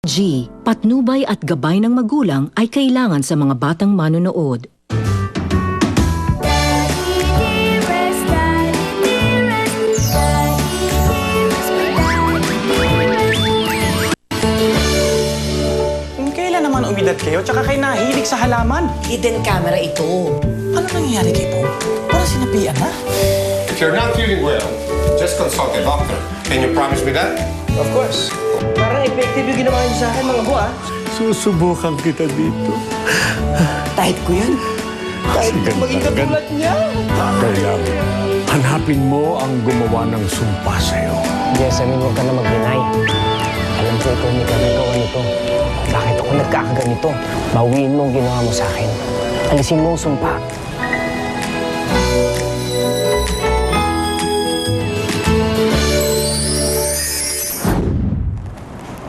G. Patnubay at gabay ng magulang ay kailangan sa mga batang manonood. Kailan naman umidad kayo? Tsaka kayo nahilig sa halaman. Hidden camera ito. Ano nangyayari kay Pong? Parang sinapian, ha? If you're not feeling well, just consult a doctor. Can you promise me that? Of course. Parang effective yung ginawa niyo sa akin, mga buwa. Susubukan kita dito. Type ko yan. Type ko maging katulad niya. Kailangan hanapin mo ang gumawa ng sumpa sa'yo. Jessamine, huwag ka na mag-deny. Alam ko ikaw may kagagawa nito. Bakit ako nagkakaganito? Bawiin mo ang ginawa mo sa akin. Alisin mo ang sumpa.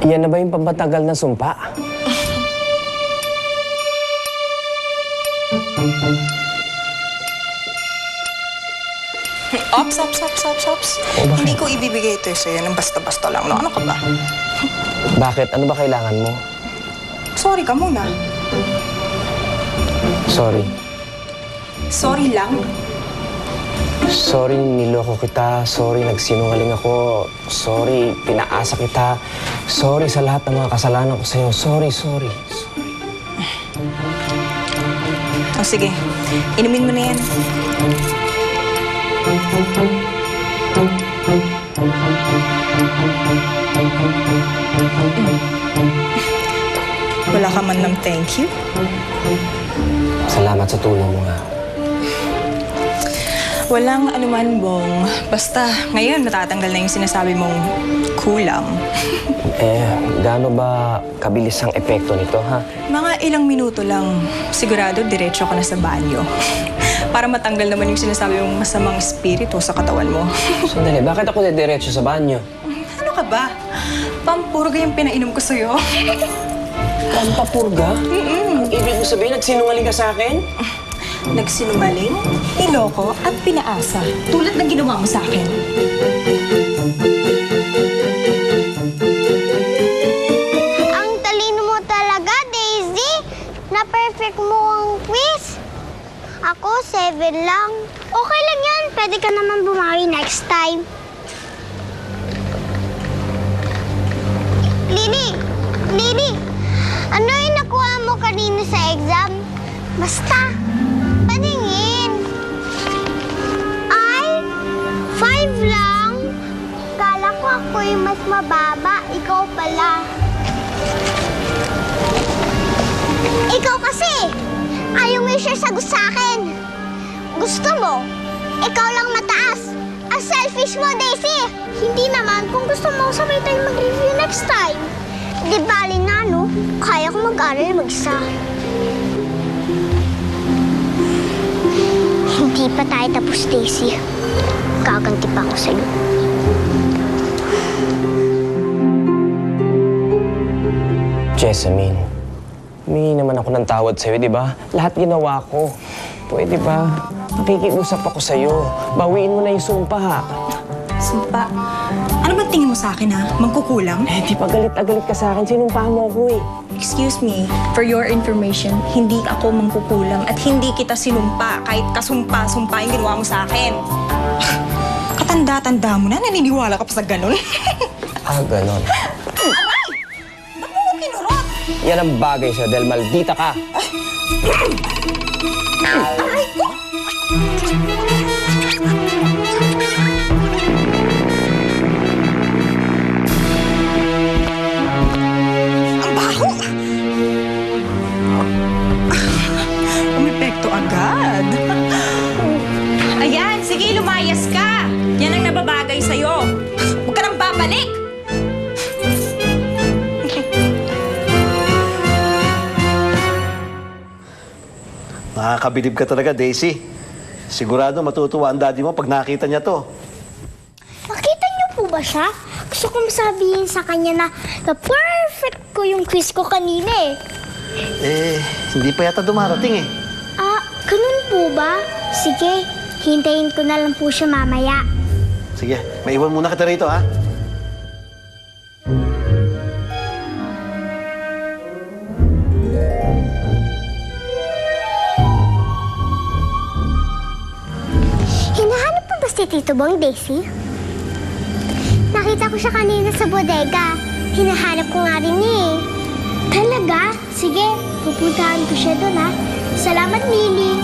Yan na ba yung pampatagal na sumpa? Ops. Hindi ko ibibigay ito sa'yo ng basta-basta lang. No? Ano ka ba? Bakit? Ano ba kailangan mo? Sorry ka muna. Sorry. Sorry lang. Sorry, niloko kita. Sorry, nagsinungaling ako. Sorry, pinaasa kita. Sorry sa lahat ng mga kasalanan ko sa'yo. Sorry. O sige, inumin mo na yan. Wala ka man ng thank you. Salamat sa tulong mo nga. Walang anuman, Bong. Basta ngayon matatanggal na yung sinasabi mong kulang. Gaano ba kabilis ang epekto nito, ha? Mga ilang minuto lang, sigurado diretso ka na sa banyo. Para matanggal naman yung sinasabi mong masamang espiritu sa katawan mo. Sandali, bakit ako diretso sa banyo? Ano ka ba? Pampurga yung pinainom ko sa'yo. Pampapurga? Ang ibig mo sabihin, nagsinungaling ka sa akin? Nagsinungaling, niloko, at pinaasa. Tulad ng ginawa mo sa akin. Ang talino mo talaga, Daisy. Na-perfect mo ang quiz. Ako, 7 lang. Okay lang yan. Pwede ka naman bumawi next time. Lily, ano yung nakuha mo kanina sa exam? Basta, paningin. Ay, 5 lang. Kala ko ako yung mas mababa. Ikaw pala. Ikaw kasi, ayaw mo i-share sagot sa akin. Gusto mo, ikaw lang mataas. Ang selfish mo, Daisy. Hindi naman kung gusto mo sabay tayo mag-review next time. Di bali na, no? Kaya ko mag-aral mag-isa. Hindi pa tayo tapos, Daisy. Gaganti pa ako sa'yo. Jessamine, humingi naman ako ng tawad sa'yo, di ba? Lahat ginawa ko. Pwede ba? Nakikiusap ako sa'yo. Bawiin mo na yung sumpa, ha? Sumpa. Ano ba tingin mo sa akin, ha? Magkukulang? Di pa galit na galit ka sa akin. Sinumpahan mo ako, eh. Excuse me, for your information, hindi ako mangkukulam at hindi kita sinumpa kahit kasumpa-sumpa yung ginawa mo sa akin. Katanda-tanda mo na, naniniwala ka pa sa ganun? Ganon. Aray! Ba't mo ko kinurot? Yan ang bagay sa'yo dahil maldita ka. Aray ko! Ang baho! Umepekto agad. Ayan, sige, lumayas ka. Yan ang nababagay sa'yo. Huwag ka nang babalik. Nakakabilib ka talaga, Daisy. Sigurado matutuwa ang daddy mo pag nakita niya to. Nakita niyo po ba siya? Gusto kong sabihin sa kanya na perfect ko yung quiz ko kanina eh. Hindi pa yata dumarating eh. Ganun po ba? Sige, hintayin ko na lang po siya mamaya. Sige, maiwan muna kita rito, ha? Tito Bong, Daisy? Nakita ko siya kanina sa bodega. Hinahanap ko nga rin niya eh. Talaga? Sige, pupuntahan ko siya doon ha. Salamat, Lily.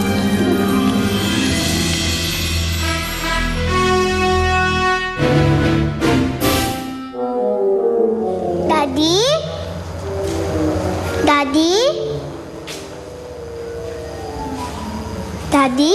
Daddy? Daddy? Daddy? Daddy?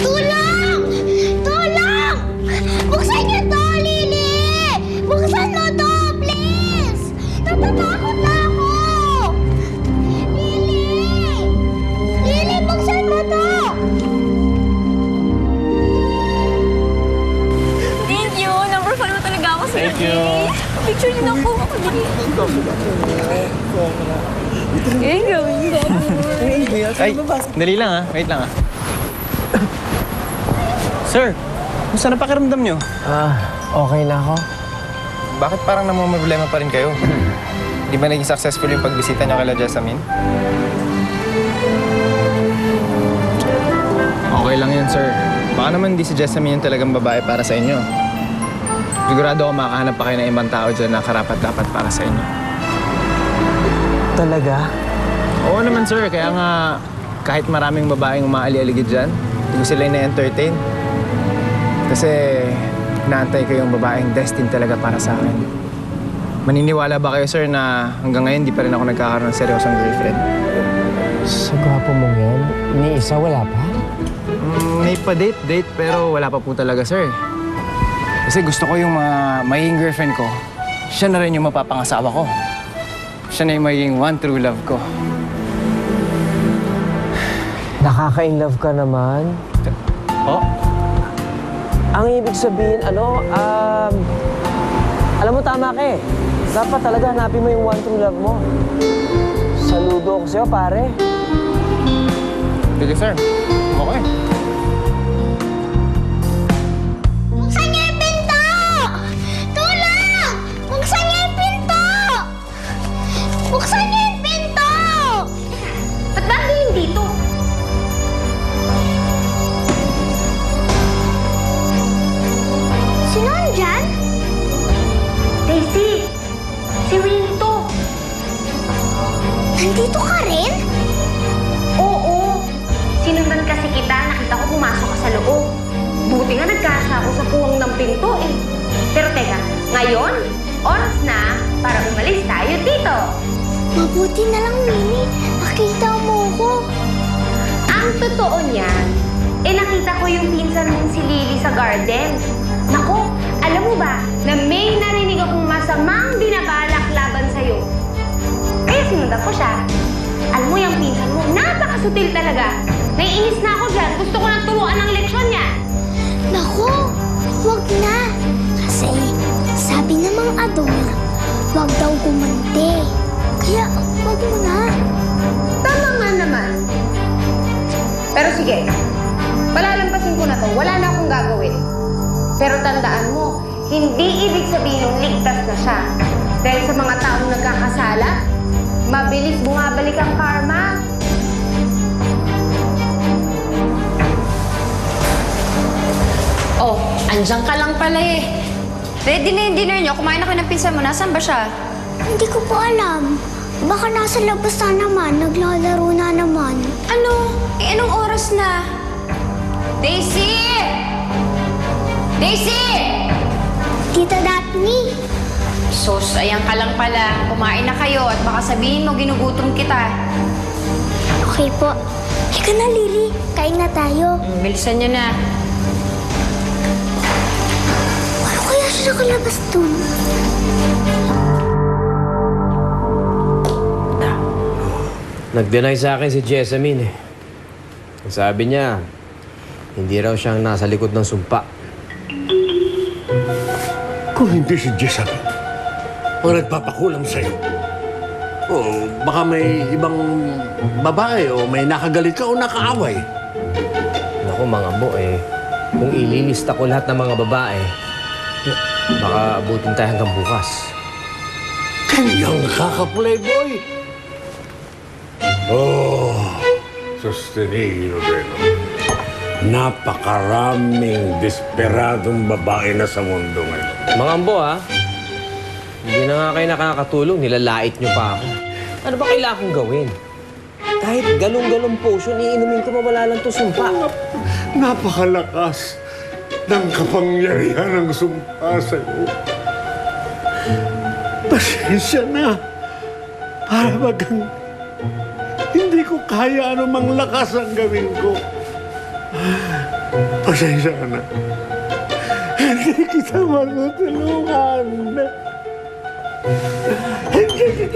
Tulong! Tulong! Buksan niyo to, Lily! Buksan mo to, please! Natatakot na ako! Lily! Lily, buksan mo to! Thank you! Number 5 mo talaga ako sa Thank you! Picture niyo na po ako. Thank you! Ay, dali lang ah. Wait lang ah. Sir, kumusta na pakiramdam nyo? Okay na ako. Bakit parang namumroblema pa rin kayo? Di ba naging successful yung pagbisita nyo kay Jessamine? Okay lang yun, sir. Baka naman di si Jessamine yung talagang babae para sa inyo. Sigurado ako makahanap pa kayo ng ibang tao dyan na karapat-dapat para sa inyo. Talaga? Oo naman, sir. Kaya nga, kahit maraming babaeng umaali-aligid dyan, hindi ko sila na-entertain. Kasi naantay ko yung babaeng destined talaga para sa akin. Maniniwala ba kayo, sir, na hanggang ngayon di pa rin ako nagkakaroon ng seryosong girlfriend? Sa gwapo mong yan, ni isa wala pa? May pa-date, pero wala pa po talaga, sir. Kasi gusto ko yung mga magiging girlfriend ko, siya na rin yung mapapangasawa ko. Siya na yung magiging one true love ko. Nakaka-inlove ka naman. Oh? Ang ibig sabihin, alam mo tama ka eh. Dapat talaga hanapin mo yung one true love mo. Saludo ako sa'yo, pare. Sige, sir. Okay. Buksan niyo yung pinto! Tulong! Buksan niyo yung pinto! Buksan niyo yung pinto! Ba't ba ang dilim dito? Sino andyan? Daisy! Si Winnie to! Nandito ka rin? Oo. Sinundan kasi kita, nakita ko pumasok ka sa loob. Buti nga nagkasya ako sa puwang ng pinto eh. Pero teka, ngayon, oras na para umalis tayo dito. Mabuti na lang, Winnie. Nakita mo ko. Ang totoo niyan, nakita ko yung pinsan mong si Lily sa garden. Nako, alam mo ba na may narinig akong masamang binabalak laban sa'yo. Kaya sinundan ko siya. Alam mo yung pinsan mo, napakasutil talaga. Naiinis na ako dyan. Gusto ko nang turuan ng leksyon niya. Naku, wag na. Kasi sabi namang ador, wag daw gumante. Kaya wag mo na. Tama nga naman. Pero sige, palalampasin ko na to. Wala na akong gagawin. Pero tandaan mo, hindi ibig sabihin ng ligtas na siya. Dahil sa mga taong nagkakasala, mabilis bumabalik ang karma. Oh, andyan ka lang pala eh. Ready na yung dinner niyo. Kumain na kayo ng pinsan mo. Nasaan ba siya? Hindi ko po alam. Baka nasa labas na naman, naglalaro na naman. Ano? Eh, anong oras na? Daisy! Daisy! Tita Daphne! Sus, ayan ka lang pala. Kumain na kayo at baka sabihin mo ginugutom kita. Okay po. Halika na, Lily. Kain na tayo. Bilisan niyo na. Ano kaya siya nakalabas dun? Nag-deny sa akin si Jessamine eh. Sabi niya, hindi raw siyang nasa likod ng sumpa. Kung hindi si Jessamine ang nagpapakulam sa'yo, O baka may ibang babae o may nakagalit ka o nakaaway. Naku, mga ambo, kung ililista ko lahat ng mga babae, baka abutin tayo hanggang bukas. Kanyang kaka-playboy. Oh, sustenido din. Napakaraming desperadong babae na sa mundo ngayon. Mga ambo, hindi na nga kayo nakakatulong, nilalait nyo pa ako. Ano ba kailangan kong gawin? Kahit galong-galong potion, iinumin ko mawala lang to sumpa. Napakalakas ng kapangyarihan ng sumpa sa'yo. Pasensya na. Para bagang hindi ko kaya anumang lakas ang gawin ko. Pasensya ka na. Hindi kita matutulungan. Hindi kita